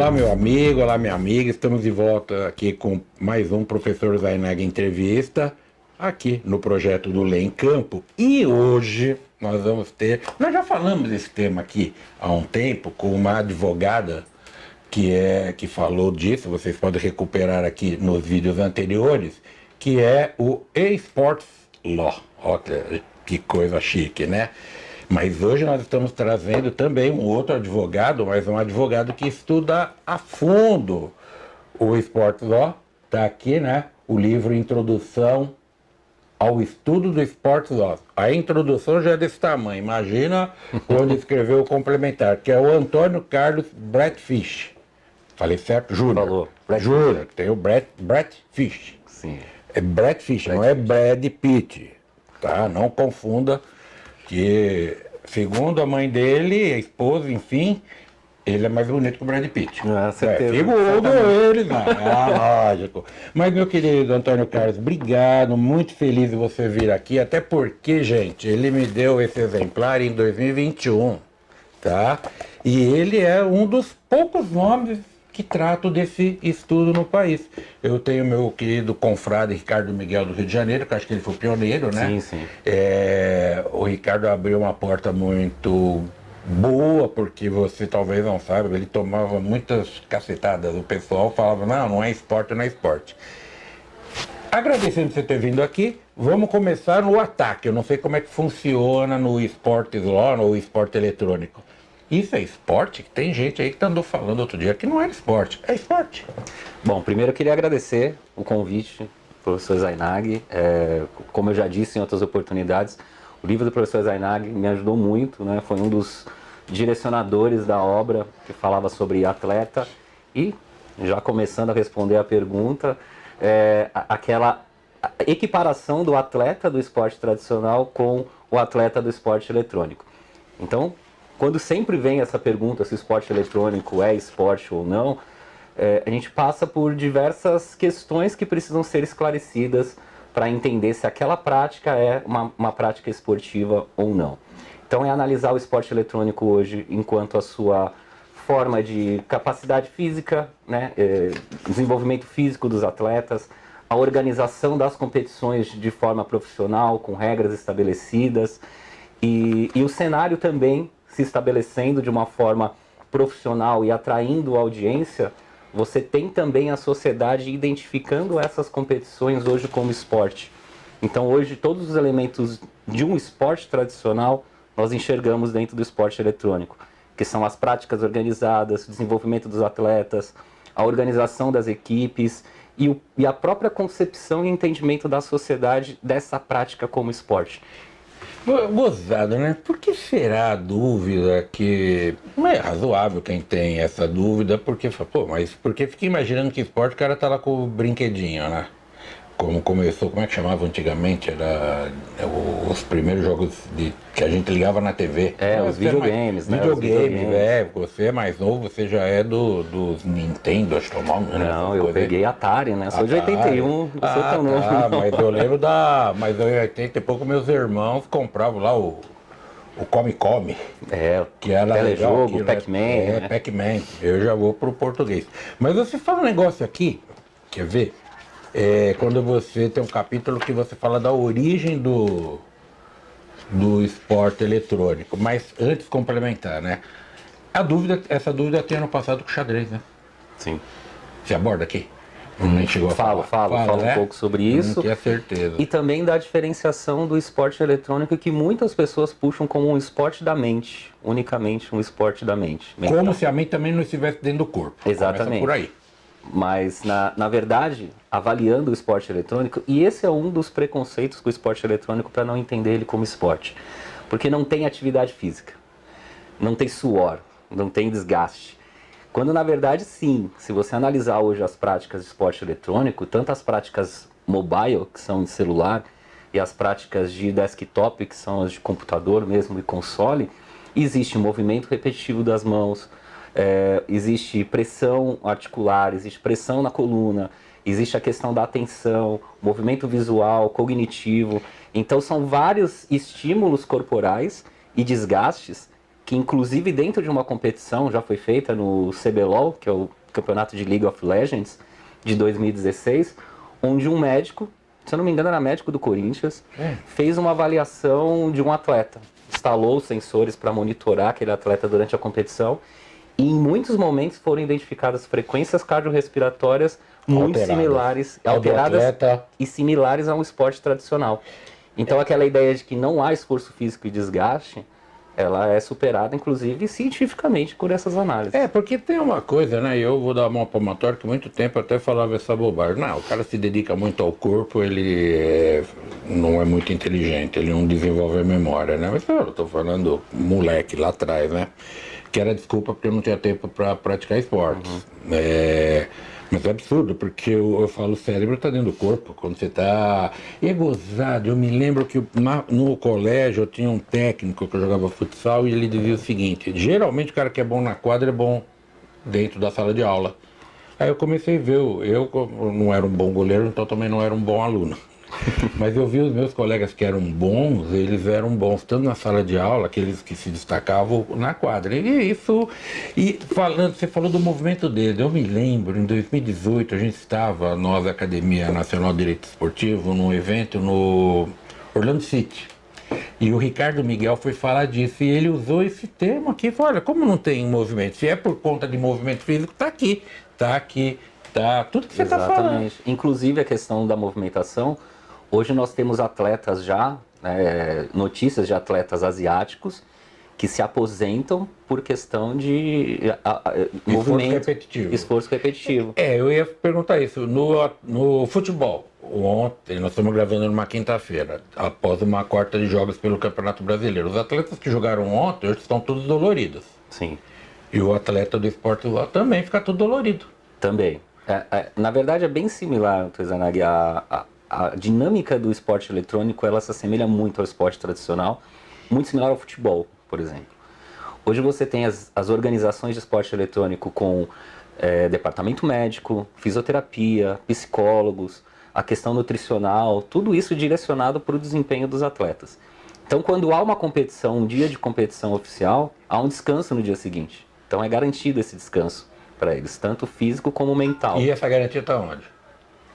Olá, meu amigo, olá, minha amiga. Estamos de volta aqui com mais um Professor Zainag Entrevista, aqui no projeto do Lê em Campo. E hoje nós vamos ter... Nós já falamos desse tema aqui há um tempo com uma advogada que falou disso, vocês podem recuperar aqui nos vídeos anteriores, que é o eSports Law. Olha que coisa chique, né? Mas hoje nós estamos trazendo também um outro advogado, mas um advogado que estuda a fundo o eSports Law. Está aqui, né? O livro Introdução ao Estudo do Esportes Law. A introdução já é desse tamanho. Imagina quando escreveu o complementar, que é o Antônio Carlos Bradfish. Falei certo? Júnior. Falou. Júnior. Tem o Bradfish. Sim. É Bradfish, não é Brad Pitt. Tá? Não confunda. Que, segundo a mãe dele, a esposa, enfim, ele é mais bonito que o Brad Pitt. Certeza. Segundo ele, não. Lógico. Mas, meu querido Antônio Carlos, obrigado, muito feliz de você vir aqui, até porque, gente, ele me deu esse exemplar em 2021, tá? E ele é um dos poucos nomes que tratam desse estudo no país. Eu tenho meu querido confrade Ricardo Miguel do Rio de Janeiro, que acho que ele foi pioneiro, né? Sim, sim. O Ricardo abriu uma porta muito boa, porque você talvez não saiba, ele tomava muitas cacetadas. O pessoal falava, não é esporte, não é esporte. Agradecendo você ter vindo aqui, vamos começar no ataque. Eu não sei como é que funciona no esportes law, no esporte eletrônico. Isso é esporte? Tem gente aí que andou falando outro dia que não era esporte. É esporte. Bom, primeiro eu queria agradecer o convite, professor Zainag. Como eu já disse em outras oportunidades, o livro do professor Zainag me ajudou muito, né? Foi um dos direcionadores da obra que falava sobre atleta. E, já começando a responder a pergunta, aquela equiparação do atleta do esporte tradicional com o atleta do esporte eletrônico. Então, quando sempre vem essa pergunta se o esporte eletrônico é esporte ou não, a gente passa por diversas questões que precisam ser esclarecidas para entender se aquela prática é uma prática esportiva ou não. Então é analisar o esporte eletrônico hoje enquanto a sua forma de capacidade física, né, desenvolvimento físico dos atletas, a organização das competições de forma profissional, com regras estabelecidas, e o cenário também se estabelecendo de uma forma profissional e atraindo audiência. Você tem também a sociedade identificando essas competições hoje como esporte. Então hoje todos os elementos de um esporte tradicional nós enxergamos dentro do esporte eletrônico, que são as práticas organizadas, o desenvolvimento dos atletas, a organização das equipes e a própria concepção e entendimento da sociedade dessa prática como esporte. Gozado, né? Por que será a dúvida que... Não é razoável quem tem essa dúvida, porque, mas porque fica imaginando que esporte o cara tá lá com o brinquedinho, né? Como começou, como é que chamava antigamente? Era os primeiros jogos que a gente ligava na TV. Os videogames, né? Videogames, você é mais novo, você já é dos Nintendo, acho que é o nome, né? Não, eu peguei Atari, né? Sou de 81, não sou tão novo. Mas eu lembro mas em 80 e pouco meus irmãos compravam lá o Come Come. Que era telejogo, legal, Pac-Man. né? Pac-Man. Eu já vou pro português. Mas você fala um negócio aqui, quer ver? Quando você tem um capítulo que você fala da origem do esporte eletrônico, mas antes complementar, né? Essa dúvida tem ano passado com o xadrez, né? Sim. Você aborda aqui? Nem chegou a Falo né? um pouco sobre isso. Não tinha certeza. E também da diferenciação do esporte eletrônico, que muitas pessoas puxam como um esporte da mente, unicamente um esporte da mente. Como se a mente também não estivesse dentro do corpo. Exatamente. Começa por aí. Mas, na verdade, avaliando o esporte eletrônico, e esse é um dos preconceitos com o esporte eletrônico para não entender ele como esporte, porque não tem atividade física, não tem suor, não tem desgaste. Quando, na verdade, sim, se você analisar hoje as práticas de esporte eletrônico, tanto as práticas mobile, que são de celular, e as práticas de desktop, que são as de computador mesmo e console, existe movimento repetitivo das mãos, existe pressão articular, existe pressão na coluna, existe a questão da atenção, movimento visual, cognitivo. Então são vários estímulos corporais e desgastes que inclusive dentro de uma competição já foi feita no CBLOL, que é o campeonato de League of Legends de 2016, onde um médico, se eu não me engano era médico do Corinthians, fez uma avaliação de um atleta, instalou os sensores para monitorar aquele atleta durante a competição e em muitos momentos foram identificadas frequências cardiorrespiratórias muito similares, alteradas e similares a um esporte tradicional. Então aquela ideia de que não há esforço físico e desgaste, ela é superada, inclusive, cientificamente por essas análises. Porque tem uma coisa, né? Eu vou dar uma palmatória que muito tempo até falava essa bobagem. Não, o cara se dedica muito ao corpo, ele não é muito inteligente, ele não desenvolve a memória, né? Mas eu tô falando moleque lá atrás, né? Que era desculpa porque eu não tinha tempo para praticar esportes. Mas é absurdo, porque eu falo, o cérebro está dentro do corpo, quando você está... E é gozado, eu me lembro que no colégio eu tinha um técnico que eu jogava futsal e ele dizia o seguinte, geralmente o cara que é bom na quadra é bom dentro da sala de aula. Aí eu comecei a ver, eu não era um bom goleiro, então também não era um bom aluno. Mas eu vi os meus colegas que eram bons, eles eram bons tanto na sala de aula, aqueles que se destacavam na quadra. E isso, falando, você falou do movimento dele, eu me lembro, em 2018 a gente estava, nós, Academia Nacional de Direito Esportivo, num evento no Orlando City. E o Ricardo Miguel foi falar disso, e ele usou esse termo aqui, falou, olha, como não tem movimento, se é por conta de movimento físico, tá aqui, tudo que você está falando. Inclusive a questão da movimentação, hoje nós temos atletas já, notícias de atletas asiáticos que se aposentam por questão de movimento, esforço repetitivo. Eu ia perguntar isso. No futebol, ontem, nós estamos gravando numa quinta-feira, após uma quarta de jogos pelo Campeonato Brasileiro. Os atletas que jogaram ontem, hoje estão todos doloridos. Sim. E o atleta do esporte lá também fica tudo dolorido. Também. Na verdade é bem similar, Toizanagi, a dinâmica do esporte eletrônico, ela se assemelha muito ao esporte tradicional, muito similar ao futebol, por exemplo. Hoje você tem as organizações de esporte eletrônico com departamento médico, fisioterapia, psicólogos, a questão nutricional, tudo isso direcionado para o desempenho dos atletas. Então quando há uma competição, um dia de competição oficial, há um descanso no dia seguinte. Então é garantido esse descanso para eles, tanto físico como mental. E essa garantia está onde?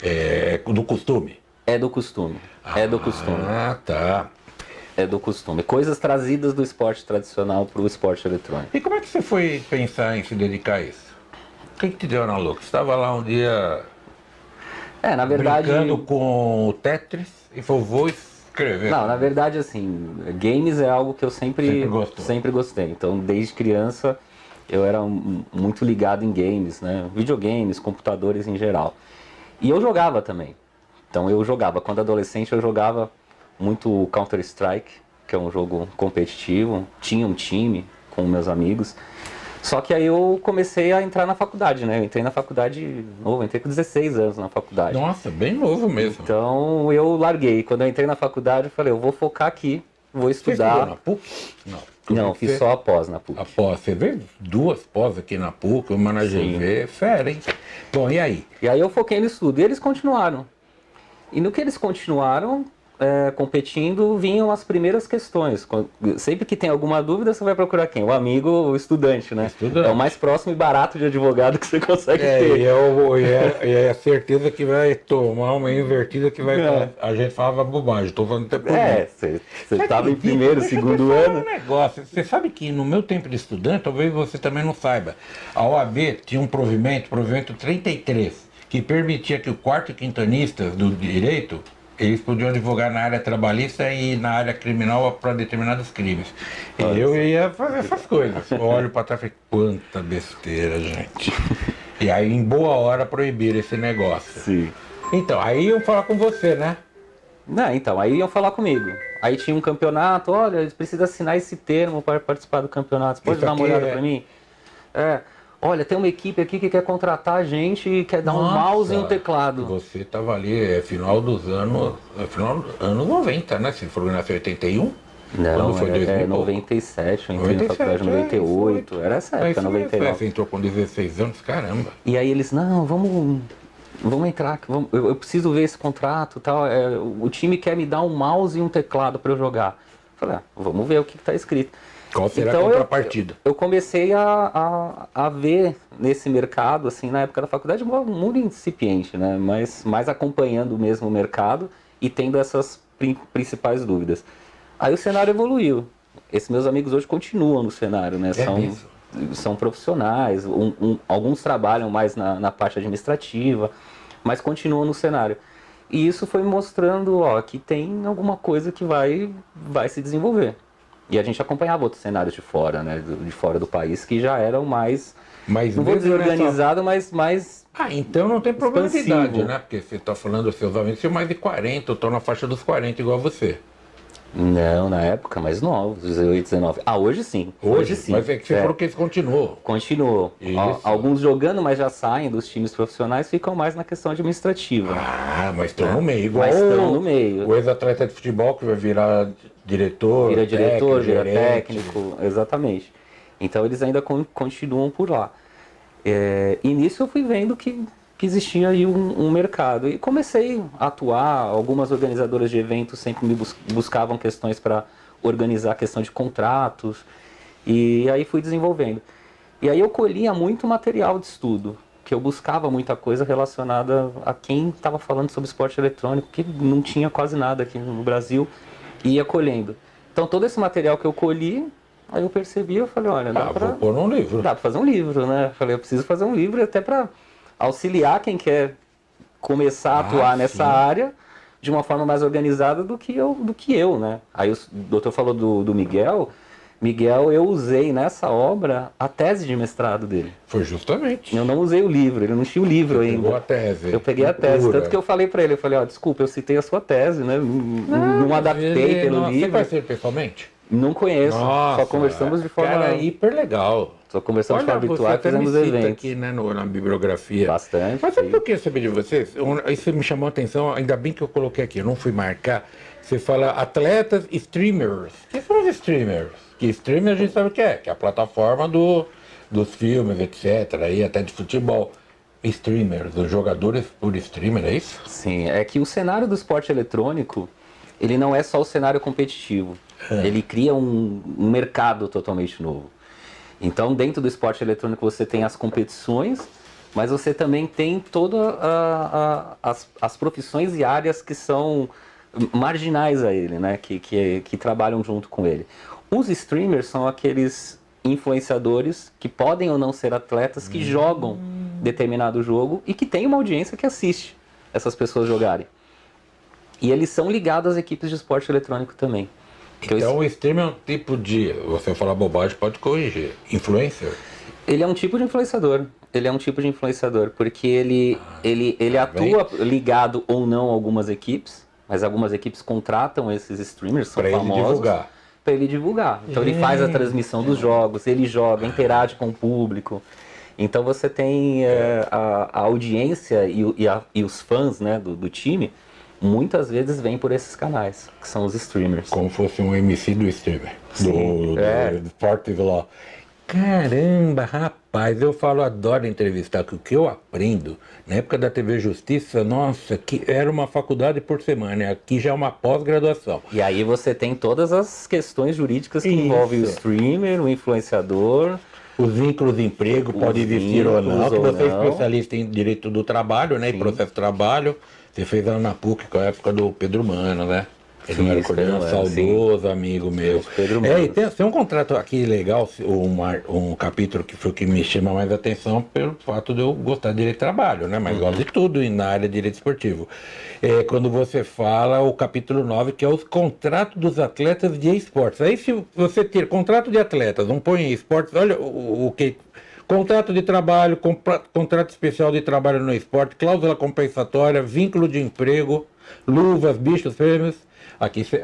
É do costume? É do costume. Ah, tá. É do costume. Coisas trazidas do esporte tradicional para o esporte eletrônico. E como é que você foi pensar em se dedicar a isso? O que te deu na louca? Você estava lá um dia na verdade, brincando com o Tetris e falou, vou escrever. Não, na verdade, assim, games é algo que eu sempre gostei. Então, desde criança, eu era muito ligado em games, né? Videogames, computadores em geral. E eu jogava também. Então eu jogava, quando adolescente eu jogava muito Counter-Strike, que é um jogo competitivo, tinha um time com meus amigos. Só que aí eu comecei a entrar na faculdade, né? Eu entrei na faculdade novo, entrei com 16 anos na faculdade. Nossa, bem novo mesmo. Então eu larguei. Quando eu entrei na faculdade eu falei, eu vou focar aqui, vou estudar. Você estudou na PUC? Não, fiz só a pós na PUC. A pós, você vê 2 pós aqui na PUC, uma na GV, fera, hein? Bom, e aí? E aí eu foquei no estudo e eles continuaram. E no que eles continuaram competindo, vinham as primeiras questões. Sempre que tem alguma dúvida, você vai procurar quem? O amigo, o estudante, né? É o mais próximo e barato de advogado que você consegue ter. E é a certeza que vai tomar uma invertida que vai... A gente falava bobagem, estou falando até por você estava em primeiro, segundo ano. Um negócio. Você sabe que no meu tempo de estudante, talvez você também não saiba, a OAB tinha um provimento 33, que permitia que o quarto e quintanistas do direito, eles podiam advogar na área trabalhista e na área criminal para determinados crimes. E eu ia fazer essas coisas. Eu olho para trás e falei, quanta besteira, gente. E aí, em boa hora, proibiram esse negócio. Sim. Então, aí iam falar com você, né? Não, então, aí iam falar comigo. Aí tinha um campeonato, olha, eles precisam assinar esse termo para participar do campeonato. Você pode dar uma olhada para mim? Olha, tem uma equipe aqui que quer contratar a gente e quer dar um mouse e um teclado. Você estava ali, final dos anos 90, né? Se for nasceu em 81? Não, foi 97, eu entrei na faculdade em 98, era essa época, 99. Você entrou com 16 anos, caramba. E aí eles, não, vamos entrar, eu preciso ver esse contrato e tal, o time quer me dar um mouse e um teclado para eu jogar. Eu falei, vamos ver o que está escrito. Qual será Então, a contrapartida? eu comecei a ver nesse mercado, assim, na época da faculdade, muito incipiente, né? Mas mais acompanhando mesmo o mercado e tendo essas principais dúvidas. Aí o cenário evoluiu. Esses meus amigos hoje continuam no cenário, né? São profissionais, alguns trabalham mais na parte administrativa, mas continuam no cenário. E isso foi me mostrando, ó, que tem alguma coisa que vai se desenvolver. E a gente acompanhava outros cenários de fora, né? De fora do país, que já eram mais, não vou dizer organizado, mas mais então não tem problema de expansivo. idade, né? Porque você está falando dos seus amigos, são mais de 40, eu estou na faixa dos 40, igual você. Não, na época, mais novos, 18, 19. Ah, hoje sim. Hoje sim. Mas é que você falou que eles continuam. Continuou. Alguns jogando, mas já saem dos times profissionais, ficam mais na questão administrativa. Ah, mas estão no meio. Igual mas estão no meio. O ex-atleta de futebol que vai virar diretor, vira diretor, vira gerente. técnico, exatamente. Então eles ainda continuam por lá. E nisso eu fui vendo que existia aí um mercado. E comecei a atuar, algumas organizadoras de eventos sempre me buscavam questões para organizar a questão de contratos, e aí fui desenvolvendo. E aí eu colhia muito material de estudo, que eu buscava muita coisa relacionada a quem estava falando sobre esporte eletrônico, que não tinha quase nada aqui no Brasil, e ia colhendo. Então todo esse material que eu colhi, aí eu percebi, eu falei, olha, vou pôr num livro. Dá para fazer um livro, né? Eu falei, eu preciso fazer um livro até para auxiliar quem quer começar a atuar nessa área de uma forma mais organizada do que eu, né? Aí o doutor falou do Miguel. Miguel, eu usei nessa obra a tese de mestrado dele. Foi justamente. Eu não usei o livro, ele não tinha o livro ainda. Pegou a tese. Eu peguei a tese, tanto que eu falei para ele, eu falei, ó, desculpa, eu citei a sua tese, né? Não adaptei pelo livro. Você conhece ele pessoalmente? Não conheço, Nossa, só conversamos de forma... Cara, hiper legal. Só conversamos de forma virtual e fizemos eventos. Aqui, né, na bibliografia. Bastante. Mas sabe o que eu queria saber de vocês? Isso me chamou a atenção, ainda bem que eu coloquei aqui, eu não fui marcar. Você fala atletas e streamers. O que são os streamers? Que streamer a gente sabe o que é a plataforma dos filmes, etc. Aí até de futebol. Streamers, os jogadores por streamer, é isso? Sim, é que o cenário do esporte eletrônico, ele não é só o cenário competitivo. Ele cria um mercado totalmente novo. Então, dentro do esporte eletrônico você tem as competições, mas você também tem todas as profissões e áreas que são marginais a ele, né? Que trabalham junto com ele. Os streamers são aqueles influenciadores que podem ou não ser atletas que jogam determinado jogo e que tem uma audiência que assiste essas pessoas jogarem. E eles são ligados às equipes de esporte eletrônico também. Então o streamer é um tipo de, você falar bobagem, pode corrigir, influencer? Ele é um tipo de influenciador. Ele é um tipo de influenciador, porque ele atua ligado ou não a algumas equipes, mas algumas equipes contratam esses streamers, são famosos, para ele divulgar. Então ele faz a transmissão dos jogos, ele joga, interage com o público. Então você tem a audiência e os fãs, né, do time, muitas vezes vêm por esses canais, que são os streamers. Como fosse um MC do streamer, do Esportes lá. Caramba, rapaz, eu adoro entrevistar, que o que eu aprendo, na época da TV Justiça, nossa, que era uma faculdade por semana, aqui já é uma pós-graduação. E aí você tem todas as questões jurídicas que envolvem o streamer, o influenciador... Os vínculos de emprego podem existir ou não, que você é especialista em direito do trabalho, né, em processo de trabalho, você fez lá na PUC com a época do Pedro Mano, né? Ele não era coordenador, saudoso amigo meu. E tem um contrato aqui legal, um capítulo que foi o que me chama mais atenção pelo fato de eu gostar de direito de trabalho, né? Mas gosto de tudo na área de direito esportivo. Quando você fala o capítulo 9, que é os contratos dos atletas de esportes. Aí se você ter contrato de atletas, não põe esportes, olha o que... Contrato de trabalho, contrato especial de trabalho no esporte, cláusula compensatória, vínculo de emprego, luvas, bichos, prêmios.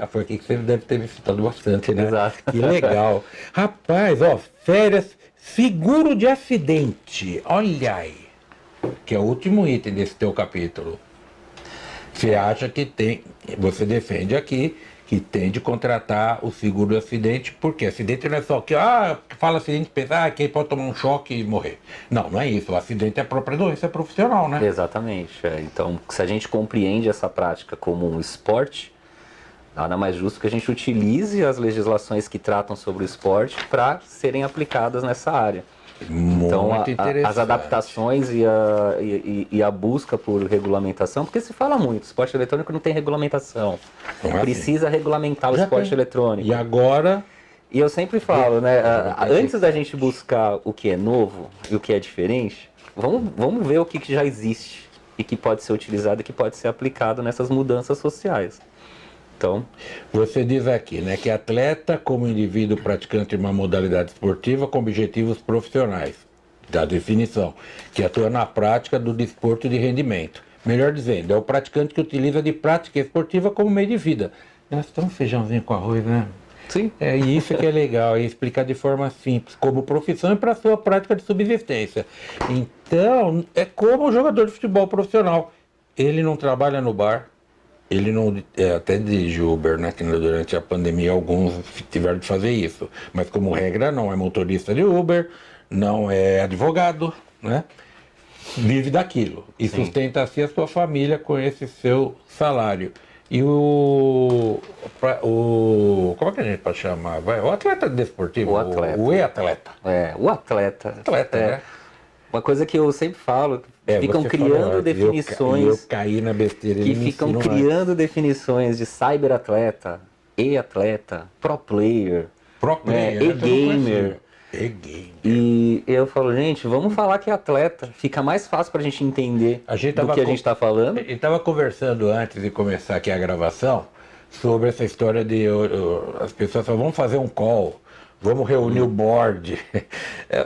Foi aqui que você deve ter visitado bastante, né? Exato. Que legal. Rapaz, férias, seguro de acidente. Olha aí. Que é o último item desse teu capítulo. Você acha que você defende aqui que tem de contratar o seguro de acidente, porque acidente não é só que, fala acidente, pensa, quem pode tomar um choque e morrer. Não é isso. O acidente é a própria doença profissional, né? Exatamente. Então, se a gente compreende essa prática como um esporte, Nada mais justo que a gente utilize as legislações que tratam sobre o esporte para serem aplicadas nessa área. Então, as adaptações e a busca por regulamentação, porque se fala muito, esporte eletrônico não tem regulamentação. Precisa regulamentar o esporte eletrônico. E agora... E eu sempre falo, né, antes da gente buscar o que é novo e o que é diferente, vamos ver o que já existe e que pode ser utilizado e que pode ser aplicado nessas mudanças sociais. Então, você diz aqui, né, que atleta como indivíduo praticante de uma modalidade esportiva com objetivos profissionais, da definição, que atua na prática do desporto de rendimento. Melhor dizendo, é o praticante que utiliza de prática esportiva como meio de vida. Nós estamos feijãozinho com arroz, né? Sim. É isso que é legal, é explicar de forma simples, como profissão e para a sua prática de subsistência. Então, é como o jogador de futebol profissional. Ele não trabalha no bar. Ele não, até dirige Uber, né? Que durante a pandemia alguns tiveram de fazer isso. Mas como regra não é motorista de Uber, não é advogado, né? Vive daquilo e sustenta assim a sua família com esse seu salário. E como é que a gente pode chamar? O atleta desportivo, o atleta. O e-atleta. O atleta. Atleta, né? Uma coisa que eu sempre falo, ficam criando definições. Eu caí na besteira. Que ficam criando definições de cyberatleta, e-atleta, pro player, e-gamer. E eu falo, gente, vamos falar que é atleta. Fica mais fácil pra gente entender do que a gente tá falando. E tava conversando antes de começar aqui a gravação sobre essa história de as pessoas falam, vamos fazer um call. Vamos reunir o board.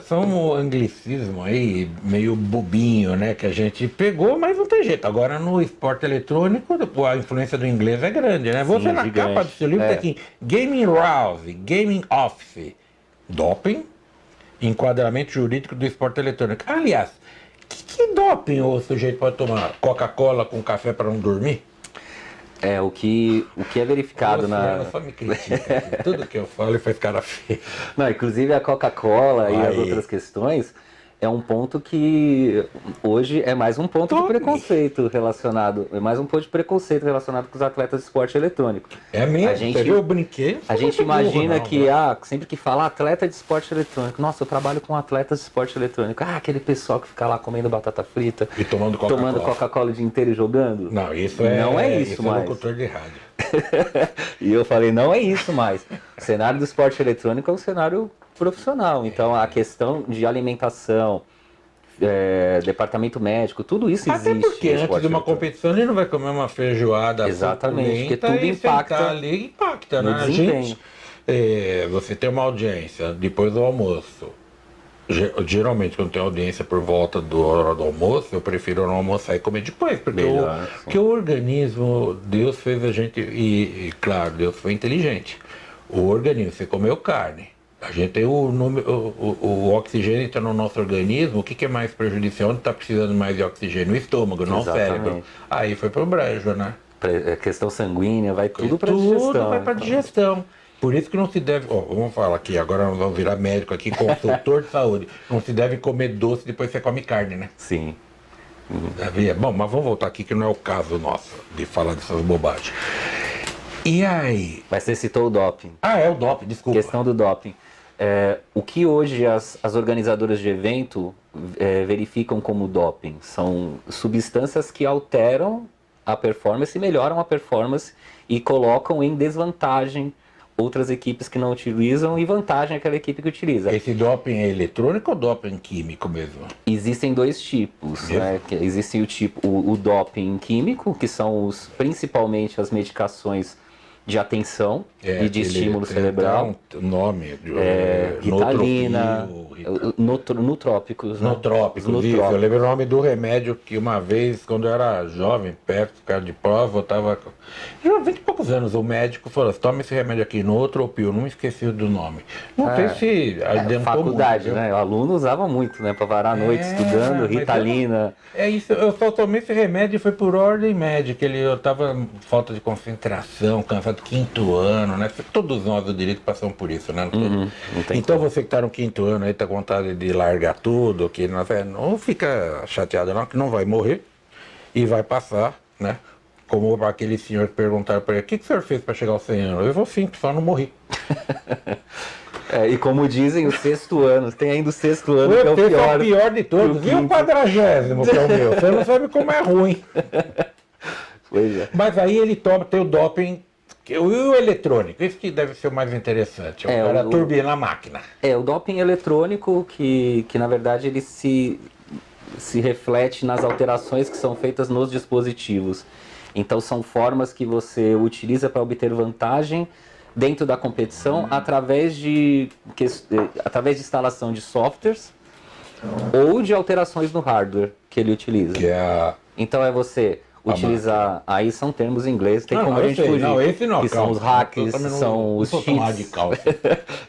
São um anglicismo aí, meio bobinho, né? Que a gente pegou, mas não tem jeito. Agora no esporte eletrônico, a influência do inglês é grande, né? Você na capa do seu livro tem aqui, Gaming Rouse, Gaming Office, doping, enquadramento jurídico do esporte eletrônico. Aliás, que doping o sujeito pode tomar? Coca-Cola com café para não dormir? O que é verificado Só me critica. Tudo que eu falo faz cara feio. Não, inclusive a Coca-Cola e as outras questões é um ponto que hoje é mais um ponto de preconceito relacionado. É mais um ponto de preconceito relacionado com os atletas de esporte eletrônico. É mesmo? Você viu? Eu brinquei. A gente imagina que sempre que fala atleta de esporte eletrônico, nossa, eu trabalho com atletas de esporte eletrônico. Aquele pessoal que fica lá comendo batata frita e tomando Coca-Cola o dia inteiro e jogando. Não, isso não é isso mais. É locutor de rádio. E eu falei, não é isso mais. O cenário do esporte eletrônico é um cenário profissional. Então a questão de alimentação, departamento médico, tudo isso existe. Até porque antes de uma competição ele não vai comer uma feijoada. Exatamente, porque tudo impacta no né? desempenho. Você tem uma audiência depois do almoço. Geralmente quando tem audiência por volta da hora do almoço, eu prefiro não almoçar e comer depois, porque o organismo, Deus fez a gente, e claro, Deus foi inteligente. O organismo, você comeu carne, a gente tem o oxigênio está no nosso organismo, o que é mais prejudicial? Onde está precisando mais de oxigênio? O estômago, não o cérebro. Aí foi pro brejo, né? Questão sanguínea, vai tudo para digestão. Tudo vai para digestão. Por isso que não se deve, vamos falar aqui, agora nós vamos virar médico aqui, consultor de saúde. Não se deve comer doce depois você come carne, né? Sim. Bom, mas vamos voltar aqui que não é o caso nosso de falar dessas bobagens. E aí? Mas você citou o doping. É o doping, desculpa. Questão do doping. O que hoje as organizadoras de evento verificam como doping? São substâncias que alteram a performance, melhoram a performance e colocam em desvantagem outras equipes que não utilizam e vantagem aquela equipe que utiliza. Esse doping é eletrônico ou doping químico mesmo? Existem dois tipos, né? Existe o doping químico, que são principalmente as medicações de atenção e de estímulo cerebral. O nome Ritalina, nutrópicos. Nutrópicos, isso. Eu lembro o nome do remédio que uma vez, quando eu era jovem, perto de prova, eu estava... Já 20 e poucos anos, o médico falou, toma esse remédio aqui, Nutropil, não me esqueci do nome. Não sei se adiantou faculdade, muito, né? O aluno usava muito, né? Para varar a noite estudando, Ritalina. Isso, eu só tomei esse remédio e foi por ordem médica. Eu tava falta de concentração, cansado, quinto ano, né? Todos nós do direito passamos por isso, né? Então você que tá no quinto ano aí, tá com vontade de largar tudo, não fica chateado não, que não vai morrer e vai passar, né? Como aquele senhor que perguntaram para ele, o que o senhor fez para chegar aos 100 anos? Eu vou simples, só não morri. E como dizem, o sexto ano, tem ainda o sexto ano, que é o Esse pior. é o pior de todos. E o 40º, que é o meu? Você não sabe como é ruim. Pois é. Mas aí ele toma, tem o doping, e o eletrônico, isso que deve ser o mais interessante. O cara turbina a máquina. O doping eletrônico, que na verdade ele se reflete nas alterações que são feitas nos dispositivos. Então são formas que você utiliza para obter vantagem dentro da competição através de instalação de softwares ou de alterações no hardware que ele utiliza. Então é você utilizar, aí são termos em inglês, tem como a gente fugir. Não, esse não, que são os hacks, são os cheats.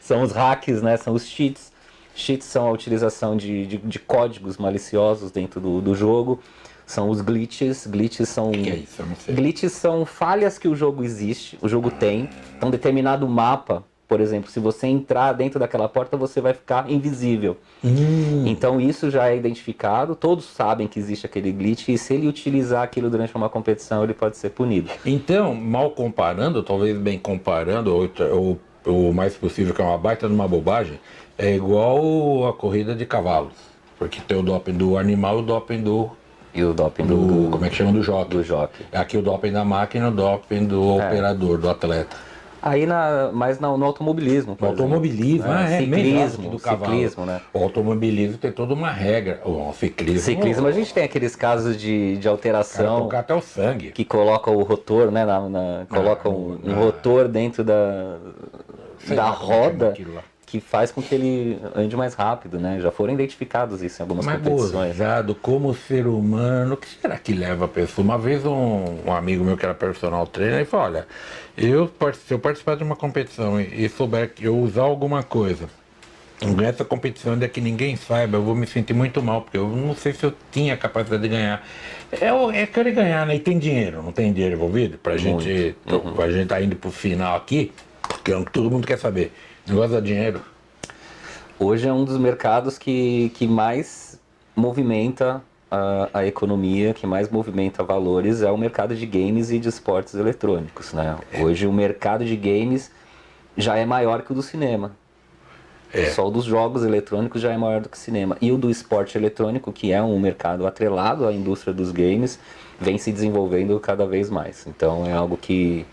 São os hacks, né? São os cheats. Cheats são a utilização de códigos maliciosos dentro do jogo. São os glitches. Glitches são. Que é isso? Eu não sei. Glitches são falhas que o jogo tem. Então, determinado mapa, por exemplo, se você entrar dentro daquela porta, você vai ficar invisível. Então, isso já é identificado. Todos sabem que existe aquele glitch. E se ele utilizar aquilo durante uma competição, ele pode ser punido. Então, mal comparando, talvez bem comparando, ou o mais possível, que é uma baita de uma bobagem, é igual a corrida de cavalos. Porque tem o doping do animal e o doping E o doping como é que chama? Do jockey. Do jockey. Aqui o doping da máquina e o doping do operador, do atleta. Aí mas no automobilismo. O automobilismo, ciclismo, do cavalo. Ciclismo, né? O automobilismo tem toda uma regra. O Ciclismo, a gente tem aqueles casos de alteração. Tocar até o sangue. Que coloca o rotor, né? Coloca um rotor dentro da roda. Que faz com que ele ande mais rápido, né? Já foram identificados isso em algumas competições. Gozado, como ser humano, o que será que leva a pessoa? Uma vez um amigo meu que era personal trainer, ele falou, olha, se eu participar de uma competição e souber que eu usar alguma coisa, essa competição ainda que ninguém saiba, eu vou me sentir muito mal, porque eu não sei se eu tinha capacidade de ganhar. É querer ganhar, né? E tem dinheiro, não tem dinheiro envolvido? A gente tá indo pro final aqui, porque todo mundo quer saber. O negócio da dinheiro. Hoje é um dos mercados que mais movimenta a economia, que mais movimenta valores, é o mercado de games e de esportes eletrônicos, né? Hoje o mercado de games já é maior que o do cinema. Só o dos jogos eletrônicos já é maior do que o cinema. E o do esporte eletrônico, que é um mercado atrelado à indústria dos games, vem se desenvolvendo cada vez mais. Então é algo que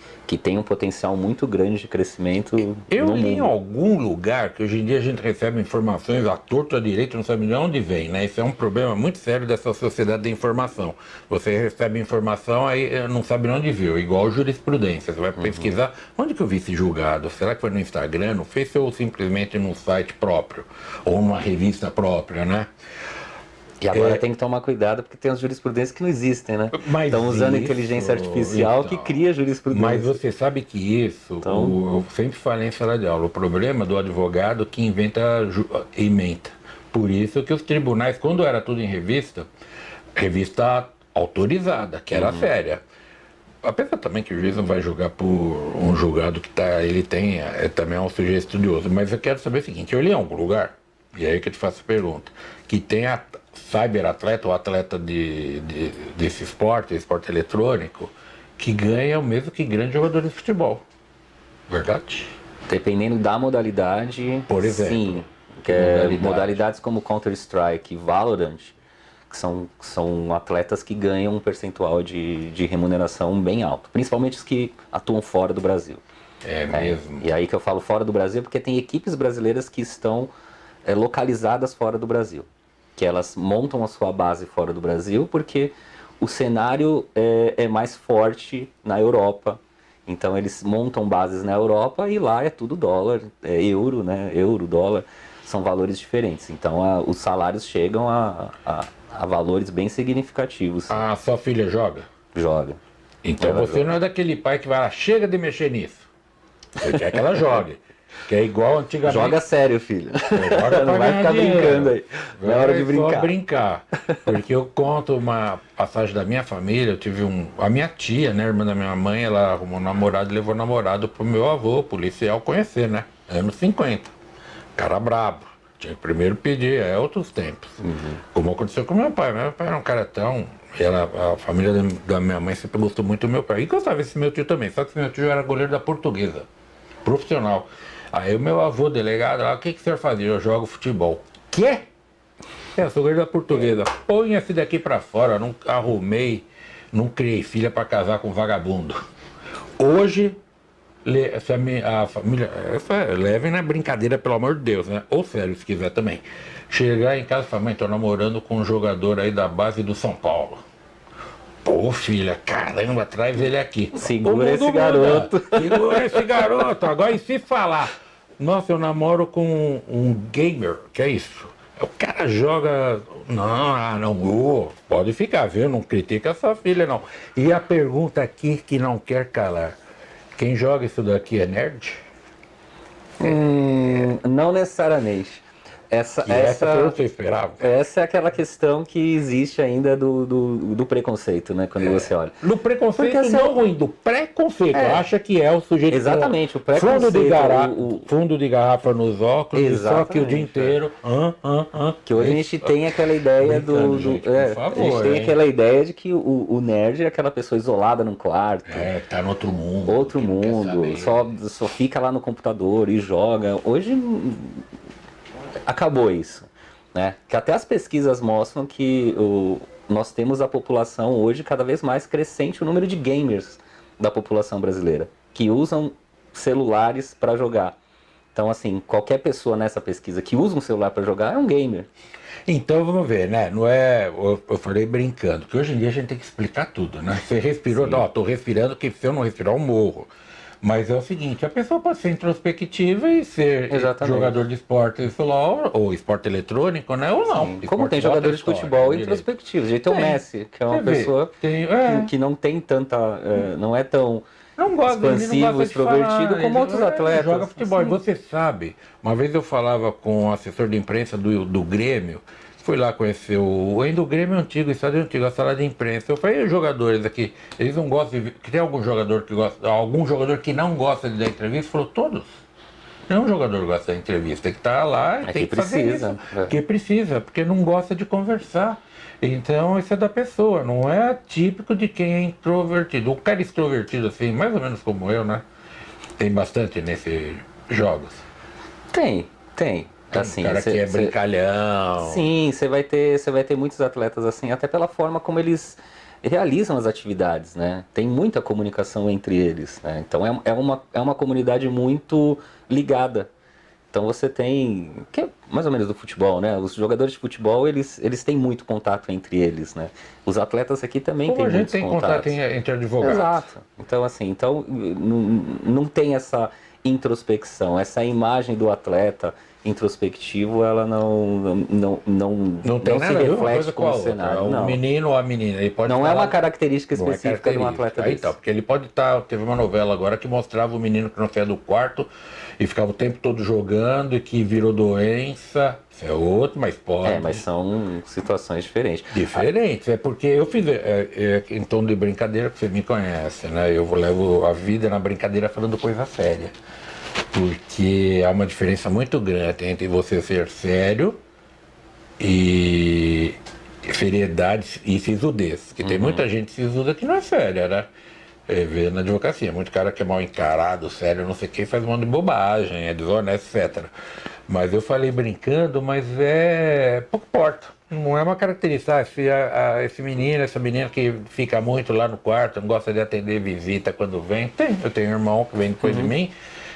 tem um potencial muito grande de crescimento. Eu li em algum lugar que hoje em dia a gente recebe informações à torta à direita, não sabe de onde vem, né? Isso é um problema muito sério dessa sociedade da informação. Você recebe informação, aí não sabe de onde viu, igual jurisprudência. Você vai pesquisar, onde que eu vi esse julgado? Será que foi no Instagram, no Face ou simplesmente num site próprio? Ou numa revista própria, né? E agora tem que tomar cuidado porque tem as jurisprudências que não existem, né? Estão usando inteligência artificial que cria jurisprudência. Mas você sabe que isso, eu sempre falei em sala de aula, o problema do advogado que inventa ementa. Por isso que os tribunais, quando era tudo em revista autorizada, que era séria. Apesar também que o juiz não vai julgar por um julgado que também é um sujeito estudioso. Mas eu quero saber o seguinte, eu li em algum lugar, e aí que eu te faço a pergunta, que tem a cyberatleta ou atleta desse esporte eletrônico, que ganha o mesmo que grandes jogadores de futebol. Verdade? Dependendo da modalidade, por exemplo, sim. Modalidades como Counter-Strike e Valorant, que são atletas que ganham um percentual de remuneração bem alto. Principalmente os que atuam fora do Brasil. Mesmo. E aí que eu falo fora do Brasil, porque tem equipes brasileiras que estão localizadas fora do Brasil. Que elas montam a sua base fora do Brasil, porque o cenário é mais forte na Europa. Então eles montam bases na Europa e lá é tudo dólar, euro, né? Euro, dólar, são valores diferentes. Então os salários chegam a valores bem significativos. A sua filha joga? Joga. Então você não é daquele pai que vai lá, chega de mexer nisso. Você quer que ela jogue. Que é igual antigamente. Joga sério, filho. Joga não vai ficar brincando aí. Não é hora de brincar. Só brincar. Porque eu conto uma passagem da minha família. Eu tive a minha tia, né, irmã da minha mãe, ela arrumou um namorado e levou o namorado pro meu avô, policial, conhecer, né? Anos 50. Cara brabo. Tinha que primeiro pedir, outros tempos. Como aconteceu com meu pai. Meu pai era um cara tão a família da minha mãe sempre gostou muito do meu pai. E gostava desse meu tio também, só que esse meu tio era goleiro da Portuguesa, profissional. Aí o meu avô delegado lá, o que o senhor fazia? Eu jogo futebol. Quê? Eu sou goleiro da Portuguesa. Põe esse daqui pra fora, não arrumei, não criei filha pra casar com vagabundo. Hoje, a família, levem na brincadeira, pelo amor de Deus, né? Ou sério, se quiser também. Chegar em casa e falar, mãe, tô namorando com um jogador aí da base do São Paulo. Pô, filha, caramba, traz ele aqui. Segura esse garoto. Segura esse garoto. Agora, e se falar, nossa, eu namoro com um gamer, que é isso? O cara joga. Não, pode ficar, viu? Não critica a sua filha, não. E a pergunta aqui que não quer calar: quem joga isso daqui é nerd? Não necessariamente. Essa você esperava? Essa é aquela questão que existe ainda do preconceito, né? Quando você olha. Do preconceito Porque não ruim, do preconceito. Acha que é o sujeito exatamente, com o preconceito. fundo de garrafa nos óculos, e só que o dia inteiro. Que hoje a gente tem aquela ideia gente, por favor, a gente tem aquela ideia de que o nerd é aquela pessoa isolada num quarto. Tá no outro mundo. Outro mundo, só fica lá no computador e joga. Hoje acabou isso, né? Que até as pesquisas mostram que nós temos a população hoje cada vez mais crescente, o número de gamers da população brasileira, que usam celulares para jogar. Então, assim, qualquer pessoa nessa pesquisa que usa um celular para jogar é um gamer. Então vamos ver, né? Não é. Eu falei brincando, que hoje em dia a gente tem que explicar tudo, né? Você respirou, tô respirando, que se eu não respirar, eu morro. Mas é o seguinte, a pessoa pode ser introspectiva e ser jogador de esporte ou esporte eletrônico, né? Ou não. Como tem jogadores de futebol introspectivos. Jeito é o Messi, que é uma pessoa que não tem tanta. Não é tão expansivo, extrovertido como outros atletas. Joga futebol. E você sabe, uma vez eu falava com o assessor de imprensa do Grêmio, fui lá conhecer ainda o Grêmio antigo, o estádio antigo, a sala de imprensa. Eu falei, e os jogadores aqui, eles não gostam de. Tem algum jogador que não gosta de dar entrevista? Ele falou, todos. Nenhum jogador gosta da entrevista, tem que estar lá e tem que fazer isso. Porque precisa, porque não gosta de conversar. Então isso é da pessoa, não é típico de quem é introvertido. O cara extrovertido, assim, mais ou menos como eu, né? Tem bastante nesses jogos. Tem. Assim, cara que é brincalhão. Sim, você vai ter muitos atletas assim, até pela forma como eles realizam as atividades, né? Tem muita comunicação entre eles, né? Então é uma comunidade muito ligada. Então você tem, que é mais ou menos do futebol, né? Os jogadores de futebol, eles têm muito contato entre eles, né? Os atletas aqui também têm muitos contatos. A gente tem contato entre advogados. Exato. Então assim, não tem essa introspecção, essa imagem do atleta introspectivo, ela não tem se nada reflete com o cenário. O menino ou a menina, ele pode não é uma característica específica de um atleta desse. Então, porque ele pode teve uma novela agora que mostrava o menino que não saía do quarto e ficava o tempo todo jogando e que virou doença. Isso é outro, mas pode. Mas são situações diferentes. Diferentes, é porque eu fiz, em tom de brincadeira, que você me conhece, né? Eu levo a vida na brincadeira falando coisa séria. Porque há uma diferença muito grande entre você ser sério e seriedade e sisudez. Que tem muita gente sisuda que não é séria, né? Vê na advocacia, muito cara que é mal encarado, sério, não sei o que, faz um monte de bobagem, é desonesto, etc. Mas eu falei brincando, mas pouco importa. Não é uma característica. Esse menino, essa menina que fica muito lá no quarto, não gosta de atender visita quando vem. Eu tenho um irmão que vem depois de mim,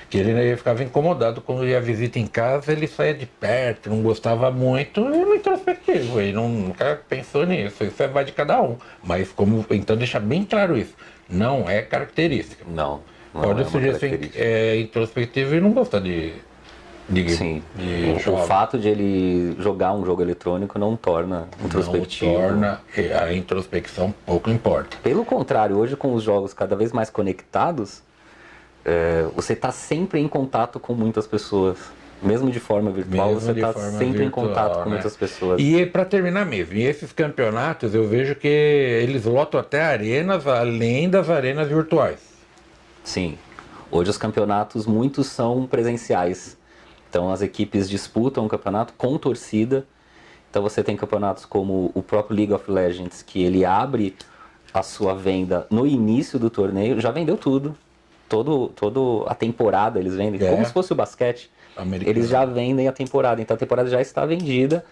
que ele ficava incomodado quando ia visita em casa, ele saía de perto, não gostava muito, ele é introspectivo, ele nunca pensou nisso, isso vai de cada um. Mas então deixa bem claro isso, não é característica. Não pode ser introspectivo e não gosta de Sim, o fato de ele jogar um jogo eletrônico não torna introspectivo. Não torna, a introspecção pouco importa. Pelo contrário, hoje com os jogos cada vez mais conectados, você está sempre em contato com muitas pessoas. Mesmo de forma virtual, você está sempre em contato com muitas pessoas. E para terminar mesmo, e esses campeonatos eu vejo que eles lotam até arenas além das arenas virtuais. Sim, hoje os campeonatos muitos são presenciais. Então as equipes disputam o campeonato com torcida Então você tem campeonatos como o próprio League of Legends, que ele abre a sua venda no início do torneio, já vendeu tudo. Todo a temporada eles vendem, como se fosse o basquete. Americano. Eles já vendem a temporada, então a temporada já está vendida.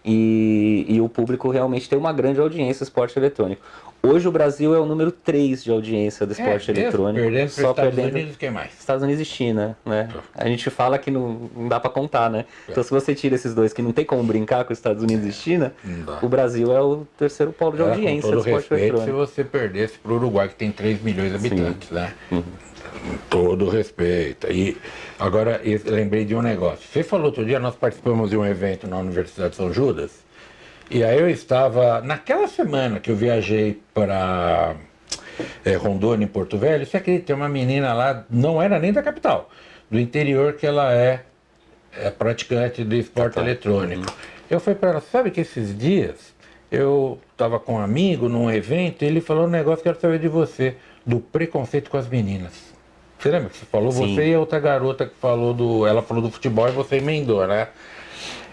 E o público realmente tem uma grande audiência do esporte eletrônico. Hoje o Brasil é o número 3 de audiência do esporte eletrônico. Só Estados Unidos, quem mais? Estados Unidos e China, né? A gente fala que não dá para contar, né? Então se você tira esses dois que não tem como brincar com os Estados Unidos e China, o Brasil é o terceiro polo de audiência do esporte eletrônico. Se você perdesse para o Uruguai, que tem 3 milhões de habitantes, né? Todo respeito. E agora eu lembrei de um negócio. Você falou outro dia, nós participamos de um evento na Universidade de São Judas. E aí eu estava, naquela semana que eu viajei para Rondônia, em Porto Velho, você acredita, tem uma menina lá, não era nem da capital, do interior, que ela é praticante de esporte eletrônico. Eu falei para ela, sabe que esses dias eu estava com um amigo num evento e ele falou um negócio que eu quero saber de você, do preconceito com as meninas. Você lembra que você falou? Sim. Você e a outra garota que falou ela falou do futebol e você emendou, né?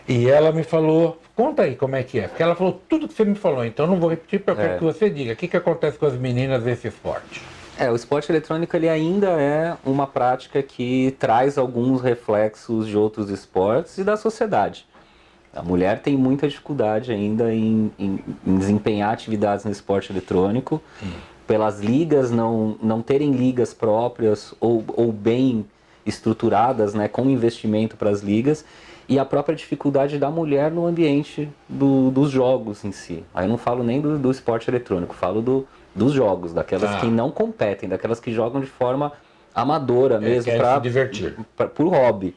E ela me falou, conta aí como é que é. Porque ela falou tudo que você me falou, então eu não vou repetir, porque eu quero que você diga. O que acontece com as meninas nesse esporte? O esporte eletrônico ele ainda é uma prática que traz alguns reflexos de outros esportes e da sociedade. A mulher tem muita dificuldade ainda em desempenhar atividades no esporte eletrônico, pelas ligas não terem ligas próprias ou bem estruturadas, né, com investimento para as ligas, e a própria dificuldade da mulher no ambiente dos jogos em si. Aí eu não falo nem do esporte eletrônico, falo dos jogos, daquelas que não competem, daquelas que jogam de forma amadora mesmo, para se divertir, por hobby.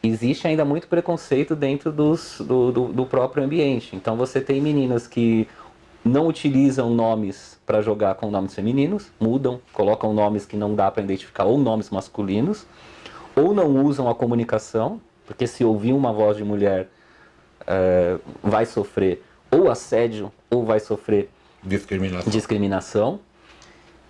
Existe ainda muito preconceito dentro do próprio ambiente. Então você tem meninas que não utilizam nomes para jogar com nomes femininos, mudam, colocam nomes que não dá para identificar, ou nomes masculinos, ou não usam a comunicação, porque se ouvir uma voz de mulher vai sofrer ou assédio, ou vai sofrer discriminação.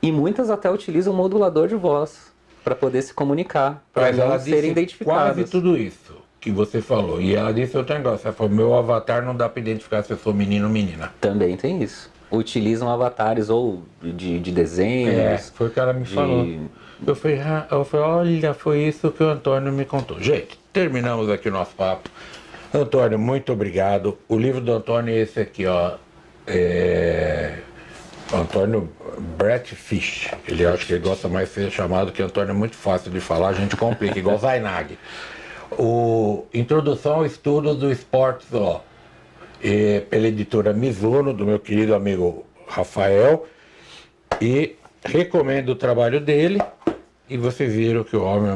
E muitas até utilizam modulador de voz para poder se comunicar, para não serem identificadas. Quase tudo isso que você falou. E ela disse outro negócio. Ela falou, meu avatar não dá para identificar se eu sou menino ou menina. Também tem isso. Utilizam avatares ou de desenhos. Foi o que ela me falou. Eu falei, olha, foi isso que o Antônio me contou. Gente, terminamos aqui o nosso papo. Antônio, muito obrigado. O livro do Antônio é esse aqui, ó. Antônio Brett Fish. Ele acho que ele gosta mais de ser chamado, que Antônio é muito fácil de falar, a gente complica, igual Zainag. Introdução ao estudo do esportes, pela editora Mizuno, do meu querido amigo Rafael. E recomendo o trabalho dele. E vocês viram que o homem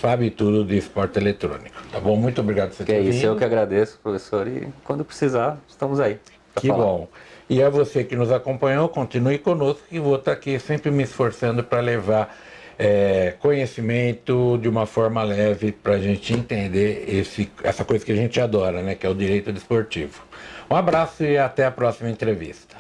sabe tudo de esporte eletrônico. Tá bom? Muito obrigado por você ter vindo. É isso, eu que agradeço, professor. E quando precisar, estamos aí. Que bom. E a você que nos acompanhou, continue conosco, que vou estar aqui sempre me esforçando para levar conhecimento de uma forma leve para a gente entender essa coisa que a gente adora, né, que é o direito desportivo. Um abraço e até a próxima entrevista.